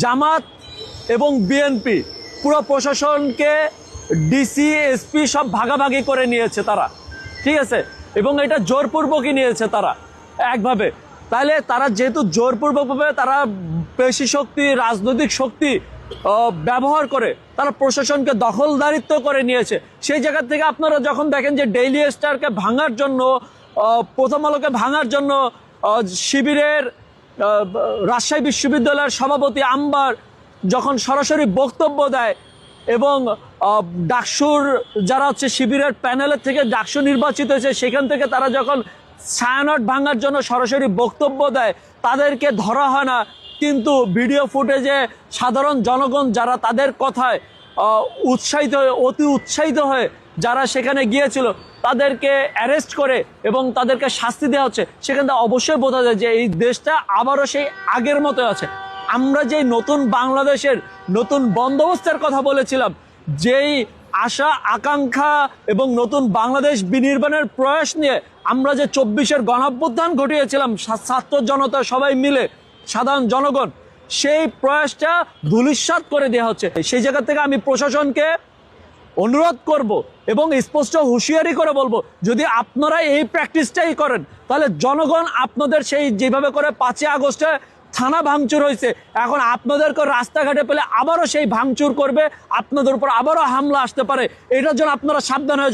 জামাত এবং বিএনপি পুরো প্রশাসনকে ডিসি এসপি সব ভাগাভাগি করে নিয়েছে তারা, ঠিক আছে, এবং এটা জোরপূর্বকই নিয়েছে তারা একভাবে। তাহলে তারা যেহেতু জোরপূর্বকভাবে তারা পেশি শক্তি, রাজনৈতিক শক্তি ব্যবহার করে তারা প্রশাসনকে দখলদারিত্ব করে নিয়েছে। সেই জায়গা থেকে আপনারা যখন দেখেন যে ডেইলি স্টারকে ভাঙার জন্য, প্রথম আলোকে ভাঙার জন্য শিবিরের রাজশাহী বিশ্ববিদ্যালয়ের সভাপতি আম্বার যখন সরাসরি বক্তব্য দেয় এবং ডাকসুর যারা হচ্ছে শিবিরের প্যানেলের থেকে ডাকসু নির্বাচিত হয়েছে সেখান থেকে তারা যখন ছায়ানট ভাঙার জন্য সরাসরি বক্তব্য দেয়, তাদেরকে ধরা হয় না, কিন্তু ভিডিও ফুটেজে সাধারণ জনগণ যারা তাদের কথায় উৎসাহিত হয়ে, অতি উৎসাহিত হয়ে যারা সেখানে গিয়েছিল তাদেরকে অ্যারেস্ট করে এবং তাদেরকে শাস্তি দেওয়া হচ্ছে। সেখান থেকে অবশ্যই বোঝা যায় যে এই দেশটা আবারও সেই আগের মতো আছে। আমরা যেই নতুন বাংলাদেশের নতুন বন্দোবস্তের কথা বলেছিলাম, যেই আশা আকাঙ্ক্ষা এবং নতুন বাংলাদেশ বিনির্মাণের প্রয়াস নিয়ে আমরা যে 24-এর গণঅভ্যুত্থান ঘটিয়েছিলাম ছাত্র জনতা সবাই মিলে, সাধারণ জনগণ, সেই প্রয়াসটা ধূলিসাৎ করে দেওয়া হচ্ছে। সেই জায়গা থেকে আমি প্রশাসনকে অনুরোধ করব এবং স্পষ্ট হুঁশিয়ারি করে বলবো, যদি আপনারা এই প্র্যাকটিসটাই করেন তাহলে জনগণ আপনাদের সেই যেভাবে করে 5 আগস্টে থানা ভাঙচুর হয়েছে, এখন আপনাদেরকে রাস্তাঘাটে পেলে আবারও সেই ভাঙচুর করবে, আপনাদের উপর আবারও হামলা আসতে পারে। এটার জন্য আপনারা সাবধান হয়ে যান।